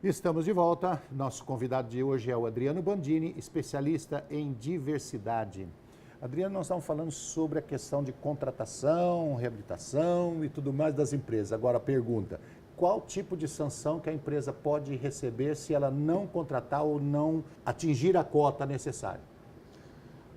Estamos de volta. Nosso convidado de hoje é o Adriano Bandini, especialista em diversidade. Adriano, nós estamos falando sobre a questão de contratação, reabilitação e tudo mais das empresas. Agora a pergunta, qual tipo de sanção que a empresa pode receber se ela não contratar ou não atingir a cota necessária?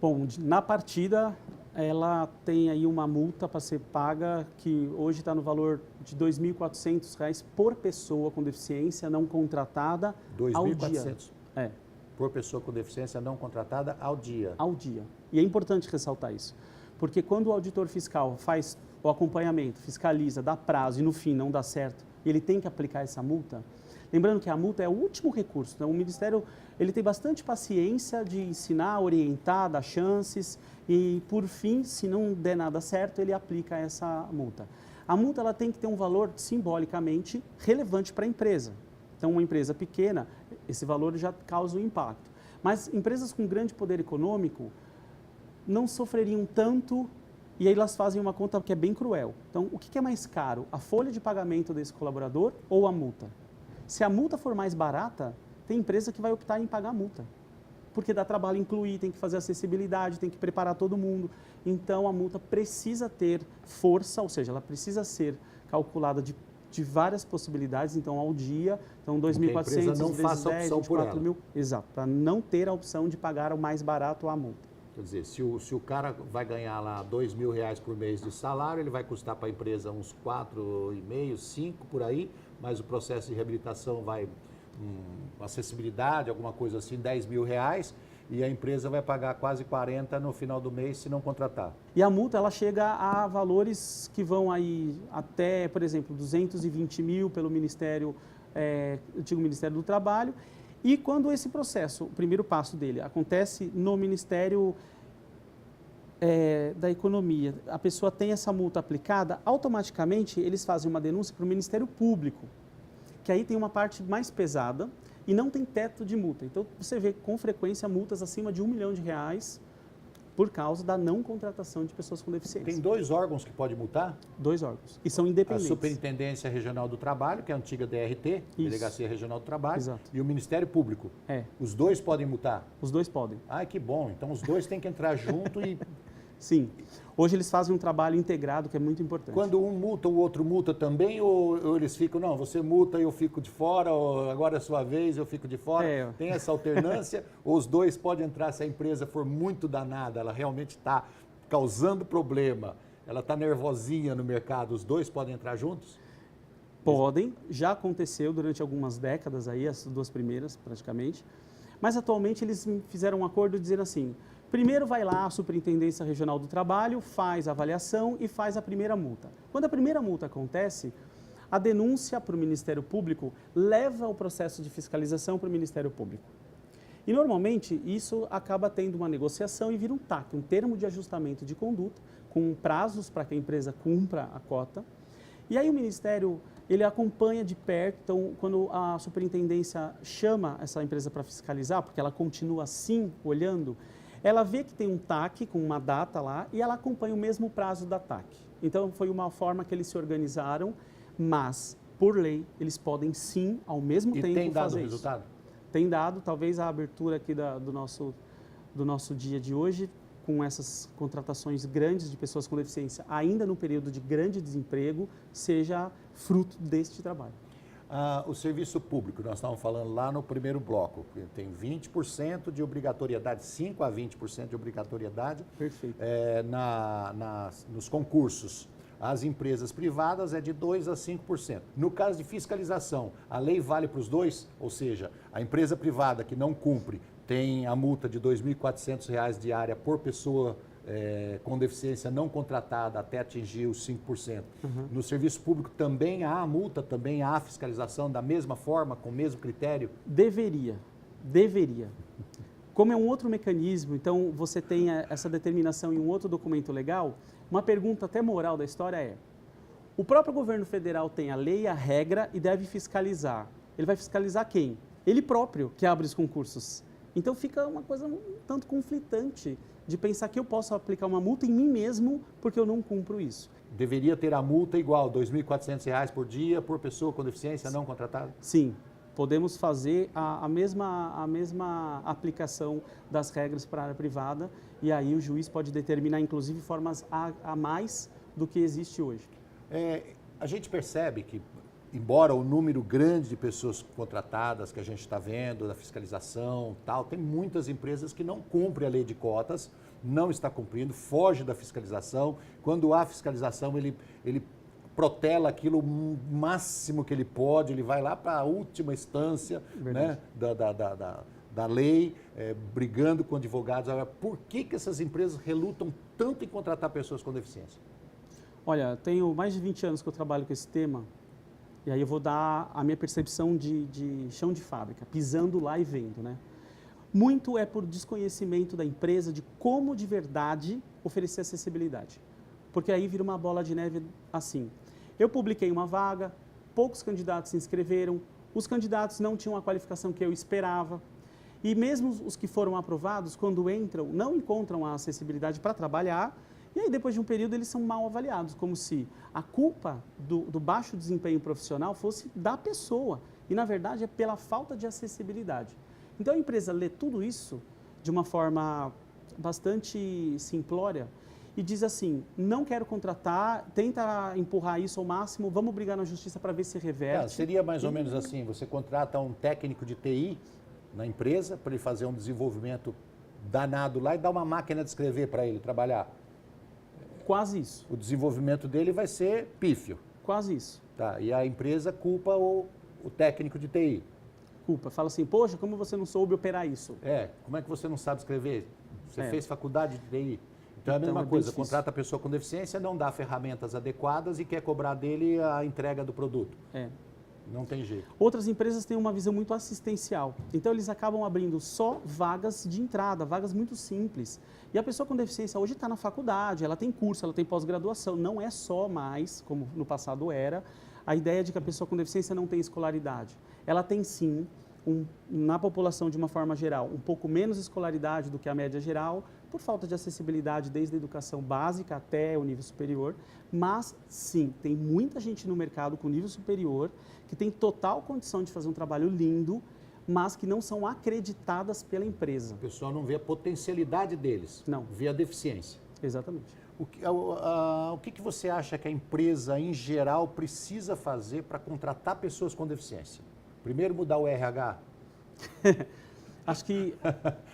Bom, na partida, ela tem aí uma multa para ser paga que hoje está no valor de R$ 2.400 por pessoa com deficiência não contratada ao dia. 2.400? É. Por pessoa com deficiência não contratada ao dia? Ao dia. E é importante ressaltar isso, porque quando o auditor fiscal faz o acompanhamento, fiscaliza, dá prazo e no fim não dá certo, e ele tem que aplicar essa multa, lembrando que a multa é o último recurso, então o Ministério ele tem bastante paciência de ensinar, orientar, dar chances e, por fim, se não der nada certo, ele aplica essa multa. A multa ela tem que ter um valor simbolicamente relevante para a empresa. Então, uma empresa pequena, esse valor já causa um impacto. Mas empresas com grande poder econômico não sofreriam tanto e aí elas fazem uma conta que é bem cruel. Então, o que é mais caro? A folha de pagamento desse colaborador ou a multa? Se a multa for mais barata, tem empresa que vai optar em pagar a multa, porque dá trabalho incluir, tem que fazer acessibilidade, tem que preparar todo mundo. Então, a multa precisa ter força, ou seja, ela precisa ser calculada de várias possibilidades, então, ao dia. Então, 2.400 vezes 10, 24 mil. Exato, para não ter a opção de pagar o mais barato a multa. Quer dizer, se o cara vai ganhar lá R$2.000 por mês de salário, ele vai custar para a empresa uns 4,5, 5 por aí, mas o processo de reabilitação vai, acessibilidade, alguma coisa assim, R$10.000, e a empresa vai pagar quase 40 no final do mês se não contratar. E a multa ela chega a valores que vão aí até, por exemplo, 220 mil pelo Ministério, antigo Ministério do Trabalho. E quando esse processo, o primeiro passo dele, acontece no Ministério da Economia, a pessoa tem essa multa aplicada, automaticamente eles fazem uma denúncia para o Ministério Público, que aí tem uma parte mais pesada e não tem teto de multa. Então, você vê com frequência multas acima de R$1 milhão por causa da não contratação de pessoas com deficiência. Tem 2 órgãos que pode multar? 2 órgãos, e são independentes. A Superintendência Regional do Trabalho, que é a antiga DRT, Isso. Delegacia Regional do Trabalho, Exato. E o Ministério Público. Os 2 podem multar? Os 2 podem. Ah, que bom. Então, os 2 têm que entrar junto e... Sim. Hoje eles fazem um trabalho integrado que é muito importante. Quando um multa, o outro multa também? Ou eles ficam, não, você multa e eu fico de fora, ou agora é sua vez, eu fico de fora? Tem essa alternância? Ou os 2 podem entrar se a empresa for muito danada, ela realmente está causando problema, ela está nervosinha no mercado, os 2 podem entrar juntos? Podem, já aconteceu durante algumas décadas aí, as 2 primeiras praticamente, mas atualmente eles fizeram um acordo dizendo assim, primeiro vai lá a Superintendência Regional do Trabalho, faz a avaliação e faz a primeira multa. Quando a primeira multa acontece, a denúncia para o Ministério Público leva o processo de fiscalização para o Ministério Público. E normalmente isso acaba tendo uma negociação e vira um TAC, um termo de ajustamento de conduta, com prazos para que a empresa cumpra a cota. E aí o Ministério, ele acompanha de perto, então quando a superintendência chama essa empresa para fiscalizar, porque ela continua assim, olhando, ela vê que tem um TAC com uma data lá e ela acompanha o mesmo prazo da TAC. Então, foi uma forma que eles se organizaram, mas, por lei, eles podem sim, ao mesmo tempo, fazer isso. E tem dado resultado? Tem dado, talvez a abertura aqui do nosso dia de hoje, com essas contratações grandes de pessoas com deficiência, ainda no período de grande desemprego, seja fruto deste trabalho. O serviço público, nós estávamos falando lá no primeiro bloco, que tem 20% de obrigatoriedade, 5% a 20% de obrigatoriedade. Perfeito. Nos concursos. As empresas privadas é de 2% a 5%. No caso de fiscalização, a lei vale para os 2, ou seja, a empresa privada que não cumpre tem a multa de R$ 2.400 diária por pessoa com deficiência não contratada até atingir os 5%. No serviço público também há a multa, também há a fiscalização da mesma forma, com o mesmo critério? Deveria. Como é um outro mecanismo, então você tem essa determinação em um outro documento legal, uma pergunta até moral da história é, o próprio governo federal tem a lei, a regra e deve fiscalizar. Ele vai fiscalizar quem? Ele próprio que abre os concursos. Então fica uma coisa um tanto conflitante de pensar que eu posso aplicar uma multa em mim mesmo porque eu não cumpro isso. Deveria ter a multa igual, R$ 2.400 por dia por pessoa com deficiência não contratada? Sim, podemos fazer a mesma aplicação das regras para a área privada e aí o juiz pode determinar, inclusive, formas a mais do que existe hoje. A gente percebe que, embora o número grande de pessoas contratadas que a gente está vendo, da fiscalização tal, tem muitas empresas que não cumprem a lei de cotas, não está cumprindo, foge da fiscalização. Quando há fiscalização, ele protela aquilo o máximo que ele pode, ele vai lá para a última instância, né, da lei, brigando com advogados. Agora, por que essas empresas relutam tanto em contratar pessoas com deficiência? Olha, tenho mais de 20 anos que eu trabalho com esse tema, e aí eu vou dar a minha percepção de chão de fábrica, pisando lá e vendo, né? Muito é por desconhecimento da empresa de como de verdade oferecer acessibilidade. Porque aí vira uma bola de neve assim. Eu publiquei uma vaga, poucos candidatos se inscreveram, os candidatos não tinham a qualificação que eu esperava. E mesmo os que foram aprovados, quando entram, não encontram a acessibilidade para trabalhar, e aí depois de um período eles são mal avaliados, como se a culpa do baixo desempenho profissional fosse da pessoa. E na verdade é pela falta de acessibilidade. Então a empresa lê tudo isso de uma forma bastante simplória e diz assim, não quero contratar, tenta empurrar isso ao máximo, vamos brigar na justiça para ver se reverte. Seria mais ou menos assim, você contrata um técnico de TI na empresa para ele fazer um desenvolvimento danado lá e dar uma máquina de escrever para ele trabalhar. Quase isso. O desenvolvimento dele vai ser pífio. Quase isso. Tá, e a empresa culpa o técnico de TI. Culpa. Fala assim, poxa, como você não soube operar isso? Como é que você não sabe escrever? Você fez faculdade de TI. Então é a Então, mesma é bem coisa, difícil. contrata a pessoa com deficiência, não dá ferramentas adequadas e quer cobrar dele a entrega do produto. Não tem jeito. Outras empresas têm uma visão muito assistencial. Então, eles acabam abrindo só vagas de entrada, vagas muito simples. E a pessoa com deficiência hoje está na faculdade, ela tem curso, ela tem pós-graduação. Não é só mais, como no passado era, a ideia de que a pessoa com deficiência não tem escolaridade. Ela tem sim, na população de uma forma geral, um pouco menos escolaridade do que a média geral, por falta de acessibilidade desde a educação básica até o nível superior, mas sim, tem muita gente no mercado com nível superior que tem total condição de fazer um trabalho lindo, mas que não são acreditadas pela empresa. O pessoal não vê a potencialidade deles, Não. vê a deficiência. Exatamente. O que você acha que a empresa, em geral, precisa fazer para contratar pessoas com deficiência? Primeiro, mudar o RH. Acho que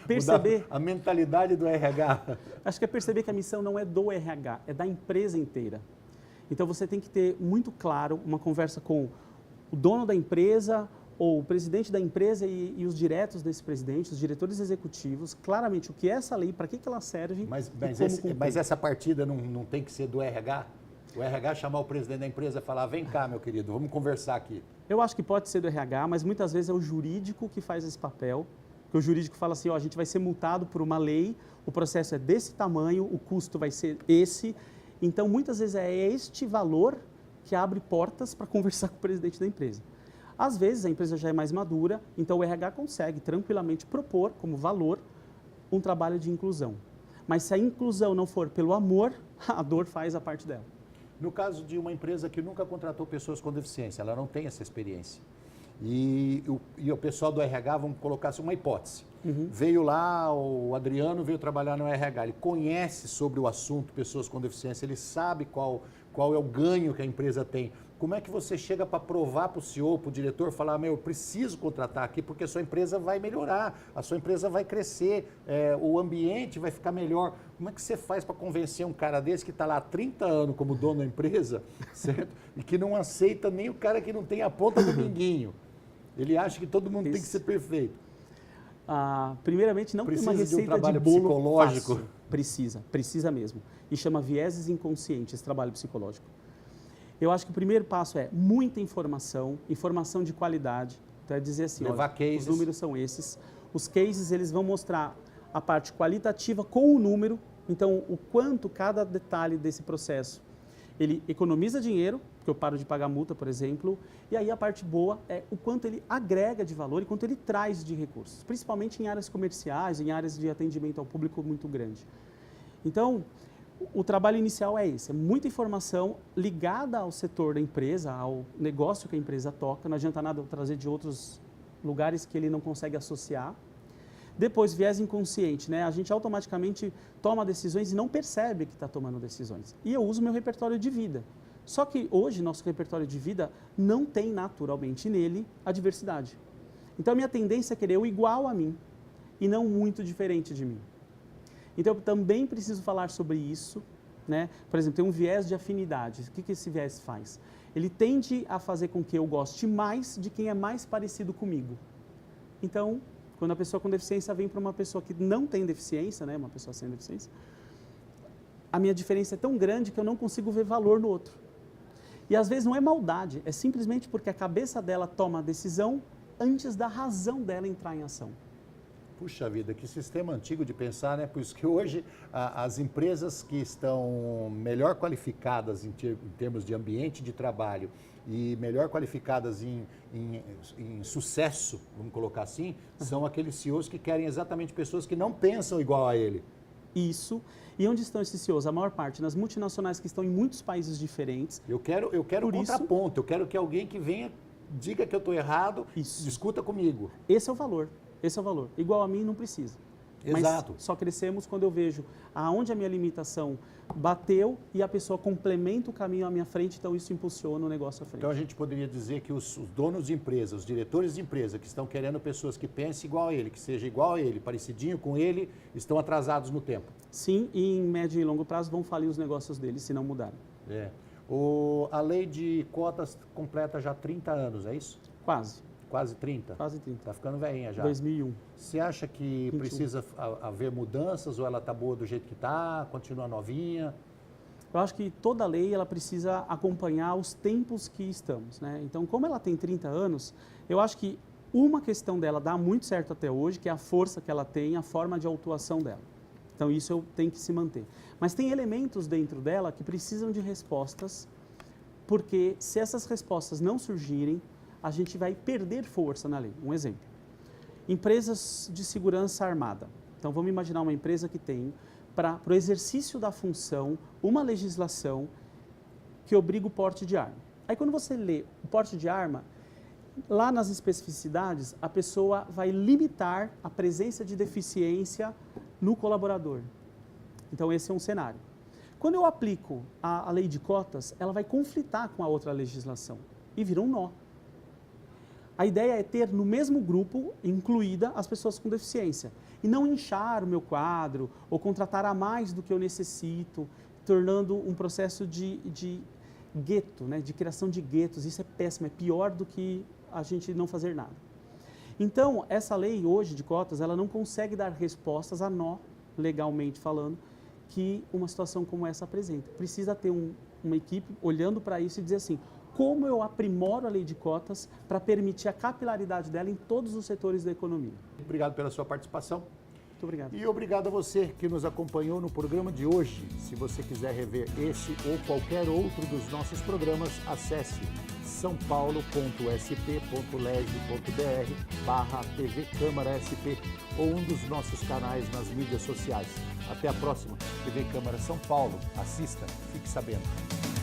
perceber... Mudar a mentalidade do RH. Acho que é perceber que a missão não é do RH, é da empresa inteira. Então, você tem que ter muito claro uma conversa com o dono da empresa ou o presidente da empresa e os diretos desse presidente, os diretores executivos, claramente o que é essa lei, para que ela serve Mas essa partida não tem que ser do RH? O RH chamar o presidente da empresa e falar, vem cá, meu querido, vamos conversar aqui. Eu acho que pode ser do RH, mas muitas vezes é o jurídico que faz esse papel, porque o jurídico fala assim, a gente vai ser multado por uma lei, o processo é desse tamanho, o custo vai ser esse, então muitas vezes é este valor que abre portas para conversar com o presidente da empresa. Às vezes a empresa já é mais madura, então o RH consegue tranquilamente propor como valor um trabalho de inclusão. Mas se a inclusão não for pelo amor, a dor faz a parte dela. No caso de uma empresa que nunca contratou pessoas com deficiência, ela não tem essa experiência. E o pessoal do RH, vamos colocar assim, uma hipótese. Veio lá, o Adriano veio trabalhar no RH, ele conhece sobre o assunto pessoas com deficiência, ele sabe qual é o ganho que a empresa tem. Como é que você chega para provar para o CEO, para o diretor, falar, eu preciso contratar aqui porque a sua empresa vai melhorar, a sua empresa vai crescer, o ambiente vai ficar melhor. Como é que você faz para convencer um cara desse que está lá há 30 anos como dono da empresa, certo? E que não aceita nem o cara que não tem a ponta do minguinho? Ele acha que todo mundo tem que ser perfeito. Primeiramente, não tem uma receita de um trabalho bolo psicológico. Fácil. Precisa mesmo. E chama vieses inconscientes, esse trabalho psicológico. Eu acho que o primeiro passo é muita informação de qualidade. Então é dizer assim, levar cases. Os números são esses. Os cases, eles vão mostrar a parte qualitativa com o número. Então, o quanto cada detalhe desse processo, ele economiza dinheiro, porque eu paro de pagar multa, por exemplo, e aí a parte boa é o quanto ele agrega de valor e quanto ele traz de recursos, principalmente em áreas comerciais, em áreas de atendimento ao público muito grande. Então, o trabalho inicial é esse, é muita informação ligada ao setor da empresa, ao negócio que a empresa toca, não adianta nada eu trazer de outros lugares que ele não consegue associar. Depois, viés inconsciente, né? A gente automaticamente toma decisões e não percebe que está tomando decisões. E eu uso meu repertório de vida. Só que hoje, nosso repertório de vida não tem naturalmente nele a diversidade. Então, a minha tendência é querer o igual a mim e não muito diferente de mim. Então, eu também preciso falar sobre isso, né? Por exemplo, tem um viés de afinidade. O que esse viés faz? Ele tende a fazer com que eu goste mais de quem é mais parecido comigo. Então, quando a pessoa com deficiência vem para uma pessoa que não tem deficiência, né, uma pessoa sem deficiência, a minha diferença é tão grande que eu não consigo ver valor no outro. E às vezes não é maldade, é simplesmente porque a cabeça dela toma a decisão antes da razão dela entrar em ação. Puxa vida, que sistema antigo de pensar, né? Por isso que hoje as empresas que estão melhor qualificadas em termos de ambiente de trabalho e melhor qualificadas em sucesso, vamos colocar assim, são aqueles CEOs que querem exatamente pessoas que não pensam igual a ele. Isso. E onde estão esses CEOs? A maior parte nas multinacionais que estão em muitos países diferentes. Eu quero contraponto, eu quero que alguém que venha, diga que eu estou errado, discuta comigo. Esse é o valor. Esse é o valor. Igual a mim não precisa. Exato. Mas só crescemos quando eu vejo aonde a minha limitação bateu e a pessoa complementa o caminho à minha frente, então isso impulsiona o negócio à frente. Então a gente poderia dizer que os donos de empresa, os diretores de empresa que estão querendo pessoas que pensem igual a ele, que seja igual a ele, parecidinho com ele, estão atrasados no tempo. Sim, e em médio e longo prazo vão falir os negócios deles se não mudarem. A lei de cotas completa já 30 anos, é isso? Quase. Quase 30? Quase 30. Está ficando velhinha já. 2001. Você acha que 21. precisa haver mudanças ou ela está boa do jeito que está, continua novinha? Eu acho que toda lei ela precisa acompanhar os tempos que estamos, né? Então, como ela tem 30 anos, eu acho que uma questão dela dá muito certo até hoje, que é a força que ela tem, a forma de autuação dela. Então, isso tem que se manter. Mas tem elementos dentro dela que precisam de respostas, porque se essas respostas não surgirem, a gente vai perder força na lei. Um exemplo, empresas de segurança armada. Então, vamos imaginar uma empresa que tem, para o exercício da função, uma legislação que obriga o porte de arma. Aí, quando você lê o porte de arma, lá nas especificidades, a pessoa vai limitar a presença de deficiência no colaborador. Então, esse é um cenário. Quando eu aplico a lei de cotas, ela vai conflitar com a outra legislação e vira um nó. A ideia é ter no mesmo grupo incluída as pessoas com deficiência e não inchar o meu quadro ou contratar a mais do que eu necessito, tornando um processo de gueto, né, de criação de guetos. Isso é péssimo, é pior do que a gente não fazer nada. Então, essa lei hoje de cotas, ela não consegue dar respostas a nó, legalmente falando, que uma situação como essa apresenta. Precisa ter uma equipe olhando para isso e dizer assim, como eu aprimoro a lei de cotas para permitir a capilaridade dela em todos os setores da economia. Obrigado pela sua participação. Muito obrigado. E obrigado a você que nos acompanhou no programa de hoje. Se você quiser rever esse ou qualquer outro dos nossos programas, acesse saopaulo.sp.leg.br/TV Câmara SP ou um dos nossos canais nas mídias sociais. Até a próxima. TV Câmara São Paulo. Assista, fique sabendo.